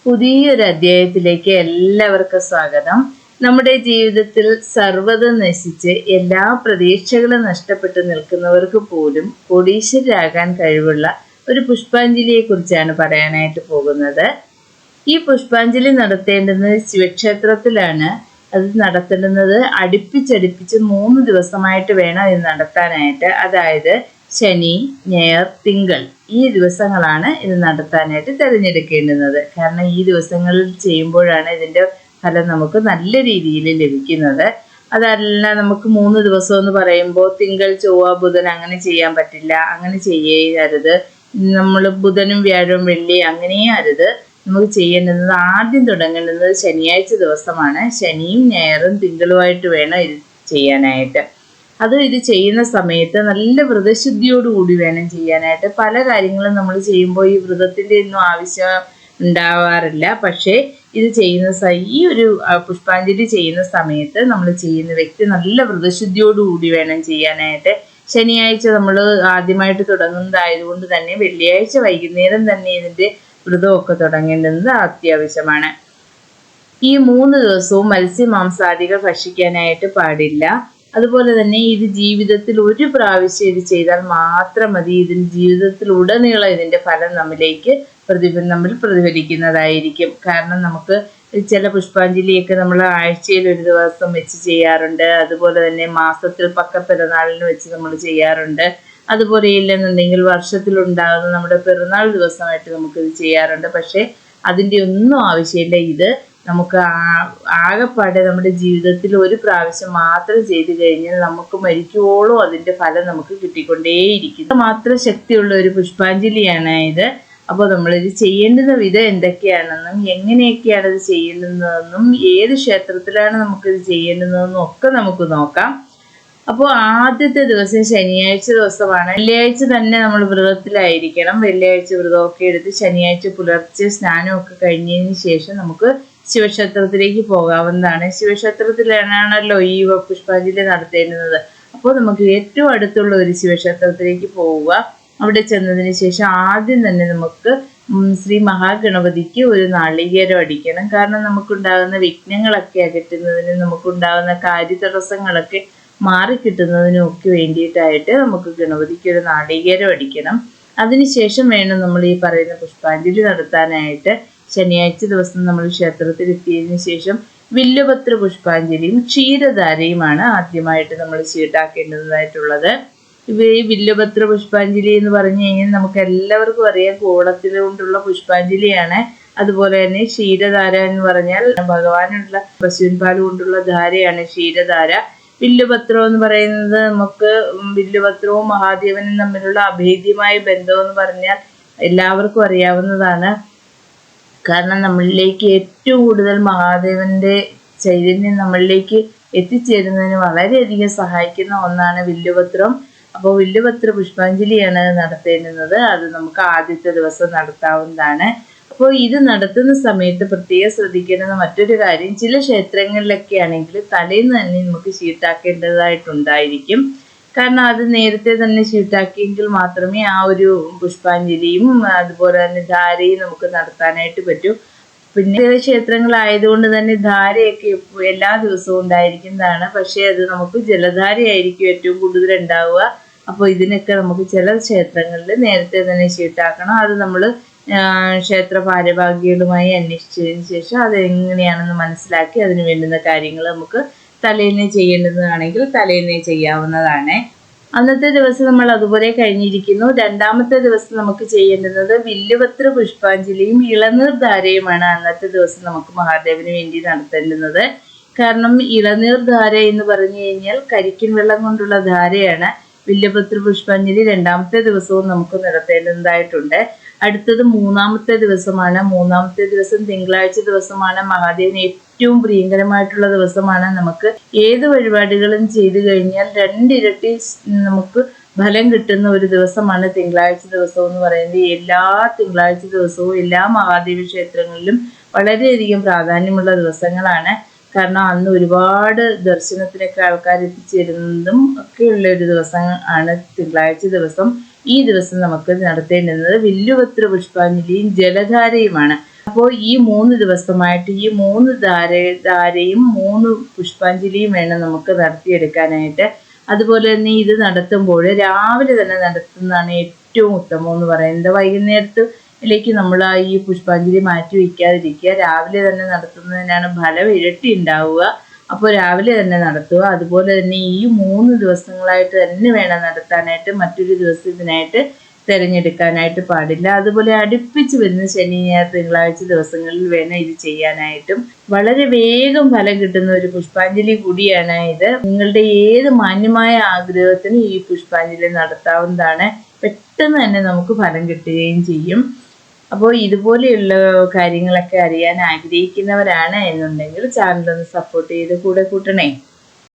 പുതിയൊരു അധ്യായത്തിലേക്ക് എല്ലാവർക്കും സ്വാഗതം. നമ്മുടെ ജീവിതത്തിൽ സർവ്വതും നശിച്ച് എല്ലാ പ്രതീക്ഷകളും നഷ്ടപ്പെട്ടു നിൽക്കുന്നവർക്ക് പോലും കോടീശ്വരരാകാൻ കഴിവുള്ള ഒരു പുഷ്പാഞ്ജലിയെ കുറിച്ചാണ് പറയാനായിട്ട് പോകുന്നത്. ഈ പുഷ്പാഞ്ജലി നടത്തേണ്ടുന്നത് ശിവക്ഷേത്രത്തിലാണ്. അത് നടത്തേണ്ടുന്നത് അടുപ്പിച്ചടുപ്പിച്ച് 3 ദിവസമായിട്ട് വേണം ഇത് നടത്താനായിട്ട്. അതായത് ശനി, ഞായർ, തിങ്കൾ ഈ ദിവസങ്ങളാണ് ഇത് നടത്താനായിട്ട് തിരഞ്ഞെടുക്കേണ്ടുന്നത്. കാരണം ഈ ദിവസങ്ങളിൽ ചെയ്യുമ്പോഴാണ് ഇതിൻ്റെ ഫലം നമുക്ക് നല്ല രീതിയിൽ ലഭിക്കുന്നത്. അതല്ല, നമുക്ക് 3 ദിവസം എന്ന് പറയുമ്പോൾ തിങ്കൾ, ചൊവ്വ, ബുധൻ അങ്ങനെ ചെയ്യാൻ പറ്റില്ല. അങ്ങനെ ചെയ്യരുത്. നമ്മൾ ബുധനും വ്യാഴവും വെള്ളി അങ്ങനെയേ അരുത്. നമുക്ക് ചെയ്യേണ്ടുന്നത് ആദ്യം തുടങ്ങേണ്ടുന്നത് ശനിയാഴ്ച ദിവസമാണ്. ശനിയും ഞായറും തിങ്കളുമായിട്ട് വേണം ഇത് ചെയ്യാനായിട്ട്. ഇത് ചെയ്യുന്ന സമയത്ത് നല്ല വ്രതശുദ്ധിയോടുകൂടി വേണം ചെയ്യാനായിട്ട്. പല കാര്യങ്ങളും നമ്മൾ ചെയ്യുമ്പോൾ ഈ വ്രതത്തിൻ്റെ ഒന്നും ആവശ്യം ഉണ്ടാവാറില്ല. പക്ഷേ ഇത് ചെയ്യുന്ന ഈ ഒരു പുഷ്പാഞ്ജലി ചെയ്യുന്ന സമയത്ത് നമ്മൾ ചെയ്യുന്ന വ്യക്തി നല്ല വ്രതശുദ്ധിയോടുകൂടി വേണം ചെയ്യാനായിട്ട്. ശനിയാഴ്ച നമ്മൾ ആദ്യമായിട്ട് തുടങ്ങുന്നതായതുകൊണ്ട് തന്നെ വെള്ളിയാഴ്ച വൈകുന്നേരം തന്നെ ഇതിൻ്റെ വ്രതമൊക്കെ തുടങ്ങേണ്ടുന്നത് അത്യാവശ്യമാണ്. ഈ 3 ദിവസവും മത്സ്യമാംസാദികൾ ഭക്ഷിക്കാനായിട്ട് പാടില്ല. അതുപോലെ തന്നെ ഇത് ജീവിതത്തിൽ ഒരു പ്രാവശ്യം ഇത് ചെയ്താൽ മാത്രം മതി. ഇതിന് ജീവിതത്തിൽ ഉടനീളം ഇതിൻ്റെ ഫലം നമ്മിലേക്ക് പ്രതിഫലിക്കുന്നതായിരിക്കും. കാരണം നമുക്ക് ചില പുഷ്പാഞ്ജലിയൊക്കെ നമ്മൾ ആഴ്ചയിൽ ഒരു ദിവസം വെച്ച് ചെയ്യാറുണ്ട്. അതുപോലെ തന്നെ മാസത്തിൽ പക്കപ്പെരുന്നാളിന് വെച്ച് നമ്മൾ ചെയ്യാറുണ്ട്. അതുപോലെ ഇല്ലെന്നുണ്ടെങ്കിൽ വർഷത്തിലുണ്ടാകുന്ന നമ്മുടെ പെരുന്നാൾ ദിവസമായിട്ട് നമുക്കിത് ചെയ്യാറുണ്ട്. പക്ഷേ അതിൻ്റെ ഒന്നും ആവശ്യമില്ല. ഇത് നമുക്ക് ആകെപ്പാടെ നമ്മുടെ ജീവിതത്തിൽ ഒരു പ്രാവശ്യം മാത്രം ചെയ്തു കഴിഞ്ഞാൽ നമുക്ക് മരിക്കുവോളം അതിൻ്റെ ഫലം നമുക്ക് കിട്ടിക്കൊണ്ടേയിരിക്കും. മാത്രം ശക്തിയുള്ള ഒരു പുഷ്പാഞ്ജലിയാണ് ഇത്. അപ്പോൾ നമ്മളിത് ചെയ്യേണ്ടുന്ന വിധം എന്തൊക്കെയാണെന്നും എങ്ങനെയൊക്കെയാണ് ഇത് ചെയ്യേണ്ടുന്നതെന്നും ഏത് ക്ഷേത്രത്തിലാണ് നമുക്കിത് ചെയ്യേണ്ടുന്നതെന്നും ഒക്കെ നമുക്ക് നോക്കാം. അപ്പോൾ ആദ്യത്തെ ദിവസം ശനിയാഴ്ച ദിവസമാണ്. വെള്ളിയാഴ്ച തന്നെ നമ്മൾ വ്രതത്തിലായിരിക്കണം. വെള്ളിയാഴ്ച വ്രതമൊക്കെ എടുത്ത് ശനിയാഴ്ച പുലർച്ചെ സ്നാനമൊക്കെ കഴിഞ്ഞതിന് ശേഷം നമുക്ക് ശിവക്ഷേത്രത്തിലേക്ക് പോകാവുന്നതാണ്. ശിവക്ഷേത്രത്തിലാണല്ലോ ഈ പുഷ്പാഞ്ജലി നടത്തേണ്ടുന്നത്. അപ്പോൾ നമുക്ക് ഏറ്റവും അടുത്തുള്ള ഒരു ശിവക്ഷേത്രത്തിലേക്ക് പോവുക. അവിടെ ചെന്നതിന് ശേഷം ആദ്യം തന്നെ നമുക്ക് ശ്രീ മഹാഗണപതിക്ക് ഒരു നാളികേരം അടിക്കണം. കാരണം നമുക്കുണ്ടാകുന്ന വിഘ്നങ്ങളൊക്കെ അകറ്റുന്നതിനും നമുക്കുണ്ടാകുന്ന കാര്യതടസ്സങ്ങളൊക്കെ മാറിക്കിട്ടുന്നതിനും ഒക്കെ വേണ്ടിയിട്ടായിട്ട് നമുക്ക് ഗണപതിക്ക് ഒരു നാളികേരം അടിക്കണം. അതിനുശേഷം വേണം നമ്മൾ ഈ പറയുന്ന പുഷ്പാഞ്ജലി നടത്താനായിട്ട്. ശനിയാഴ്ച ദിവസം നമ്മൾ ക്ഷേത്രത്തിൽ എത്തിയതിനു ശേഷം വില്ലുപത്ര പുഷ്പാഞ്ജലിയും ക്ഷീരധാരയുമാണ് ആദ്യമായിട്ട് നമ്മൾ ചീട്ടാക്കേണ്ടതായിട്ടുള്ളത്. ഈ വില്ലുപത്ര പുഷ്പാഞ്ജലി എന്ന് പറഞ്ഞു കഴിഞ്ഞാൽ നമുക്ക് എല്ലാവർക്കും അറിയാം, കൂടത്തിൽ കൊണ്ടുള്ള പുഷ്പാഞ്ജലിയാണ്. അതുപോലെ തന്നെ ക്ഷീരധാര എന്ന് പറഞ്ഞാൽ ഭഗവാനുള്ള പശുവിൻ പാൽ കൊണ്ടുള്ള ധാരയാണ് ക്ഷീരധാര. വില്ലുപത്രം എന്ന് പറയുന്നത് നമുക്ക് വില്ലുപത്രവും മഹാദേവനും തമ്മിലുള്ള അഭേദ്യമായ ബന്ധം എന്ന് പറഞ്ഞാൽ എല്ലാവർക്കും അറിയാവുന്നതാണ്. കാരണം നമ്മളിലേക്ക് ഏറ്റവും കൂടുതൽ മഹാദേവന്റെ ചൈതന്യം നമ്മളിലേക്ക് എത്തിച്ചേരുന്നതിന് വളരെയധികം സഹായിക്കുന്ന ഒന്നാണ് വില്ലുപത്രം. അപ്പോൾ വില്ലുപത്ര പുഷ്പാഞ്ജലിയാണ് നടത്തേണ്ടുന്നത്. അത് നമുക്ക് ആദ്യത്തെ ദിവസം നടത്താവുന്നതാണ്. അപ്പോൾ ഇത് നടത്തുന്ന സമയത്ത് പ്രത്യേകം ശ്രദ്ധിക്കേണ്ടുന്ന മറ്റൊരു കാര്യം, ചില ക്ഷേത്രങ്ങളിലൊക്കെ ആണെങ്കിൽ തലേന്ന് തന്നെ നമുക്ക് ചീട്ടാക്കേണ്ടതായിട്ടുണ്ടായിരിക്കും. കാരണം അത് നേരത്തെ തന്നെ ചീട്ടാക്കിയെങ്കിൽ മാത്രമേ ആ ഒരു പുഷ്പാഞ്ജലിയും അതുപോലെ തന്നെ ധാരയും നമുക്ക് നടത്താനായിട്ട് പറ്റൂ. പിന്നെ ചില ക്ഷേത്രങ്ങളായതുകൊണ്ട് തന്നെ ധാരയൊക്കെ എല്ലാ ദിവസവും ഉണ്ടായിരിക്കുന്നതാണ്. പക്ഷേ അത് നമുക്ക് ജലധാരയായിരിക്കും ഏറ്റവും കൂടുതൽ ഉണ്ടാവുക. അപ്പോൾ ഇതിനൊക്കെ നമുക്ക് ചില ക്ഷേത്രങ്ങളിൽ നേരത്തെ തന്നെ ചീട്ടാക്കണം. അത് നമ്മൾ ക്ഷേത്ര ഭാരവാഹികളുമായി അന്വേഷിച്ചതിന് ശേഷം അതെങ്ങനെയാണെന്ന് മനസ്സിലാക്കി അതിന് വേണ്ടുന്ന കാര്യങ്ങൾ നമുക്ക് തലേന്നേ ചെയ്യേണ്ടതാണെങ്കിൽ തലേന്നേ ചെയ്യാവുന്നതാണ്. അന്നത്തെ ദിവസം നമ്മൾ അതുപോലെ കഴിഞ്ഞിരിക്കുന്നു. രണ്ടാമത്തെ ദിവസം നമുക്ക് ചെയ്യേണ്ടുന്നത് വില്ലുപത്ര പുഷ്പാഞ്ജലിയും ഇളനീർ ധാരയുമാണ് അന്നത്തെ ദിവസം നമുക്ക് മഹാദേവന് വേണ്ടി നടത്തേണ്ടുന്നത്. കാരണം ഇളനീർ ധാര എന്ന് പറഞ്ഞു കഴിഞ്ഞാൽ കരിക്കിൻ വെള്ളം കൊണ്ടുള്ള ധാരയാണ്. വില്ലുപത്ര പുഷ്പാഞ്ജലി രണ്ടാമത്തെ ദിവസവും നമുക്ക് നടത്തേണ്ടതായിട്ടുണ്ട്. അടുത്തത് 3-ാമത്തെ ദിവസമാണ്. 3-ാമത്തെ ദിവസം തിങ്കളാഴ്ച ദിവസമാണ്. മഹാദേവന് ഏറ്റവും പ്രിയങ്കരമായിട്ടുള്ള ദിവസമാണ്. നമുക്ക് ഏത് വഴിപാടുകളും ചെയ്തു കഴിഞ്ഞാൽ 2 ഇരട്ടി നമുക്ക് ഫലം കിട്ടുന്ന ഒരു ദിവസമാണ് തിങ്കളാഴ്ച ദിവസം എന്ന് പറയുന്നത്. എല്ലാ തിങ്കളാഴ്ച ദിവസവും എല്ലാ മഹാദേവ ക്ഷേത്രങ്ങളിലും വളരെയധികം പ്രാധാന്യമുള്ള ദിവസങ്ങളാണ്. കാരണം അന്ന് ഒരുപാട് ദർശനത്തിനൊക്കെ ആൾക്കാർ എത്തിച്ചേരുന്നതും ഒക്കെയുള്ള ഒരു ദിവസം ആണ് തിങ്കളാഴ്ച ദിവസം. ഈ ദിവസം നമുക്ക് നടത്തേണ്ടുന്നത് വില്ലുപത്ര പുഷ്പാഞ്ജലിയും ജലധാരയുമാണ്. അപ്പോൾ ഈ 3 ദിവസമായിട്ട് ഈ 3 ധാരയും 3 പുഷ്പാഞ്ജലിയും വേണം നമുക്ക് നടത്തിയെടുക്കാനായിട്ട്. അതുപോലെ തന്നെ ഇത് നടത്തുമ്പോൾ രാവിലെ തന്നെ നടത്തുന്നതാണ് ഏറ്റവും ഉത്തമം എന്ന് പറയുന്നത്. വൈകുന്നേരത്തിലേക്ക് നമ്മൾ ഈ പുഷ്പാഞ്ജലി മാറ്റി വയ്ക്കാതിരിക്കുക. രാവിലെ തന്നെ നടത്തുന്നതിനാണ് ഫലം ഇരട്ടി ഉണ്ടാവുക. അപ്പോൾ രാവിലെ തന്നെ നടത്തുക. അതുപോലെ തന്നെ ഈ 3 ദിവസങ്ങളായിട്ട് തന്നെ വേണം നടത്താനായിട്ട്. മറ്റൊരു ദിവസം ഇതിനായിട്ട് തിരഞ്ഞെടുക്കാനായിട്ട് പാടില്ല. അതുപോലെ അടുപ്പിച്ച് വരുന്ന ശനി, ഞായർ, തിങ്കളാഴ്ച ദിവസങ്ങളിൽ വേണം ഇത് ചെയ്യാനായിട്ടും. വളരെ വേഗം ഫലം കിട്ടുന്ന ഒരു പുഷ്പാഞ്ജലി കൂടിയാണ് ഇത്. നിങ്ങളുടെ ഏത് മാന്യമായ ആഗ്രഹത്തിനും ഈ പുഷ്പാഞ്ജലി നടത്താവുന്നതാണ്. പെട്ടെന്ന് തന്നെ നമുക്ക് ഫലം കിട്ടുകയും ചെയ്യും. അപ്പോൾ ഇതുപോലെയുള്ള കാര്യങ്ങളൊക്കെ അറിയാൻ ആഗ്രഹിക്കുന്നവരാണ് എന്നുണ്ടെങ്കിൽ ചാനലൊന്ന് സപ്പോർട്ട് ചെയ്ത് കൂടെ കൂട്ടണേ.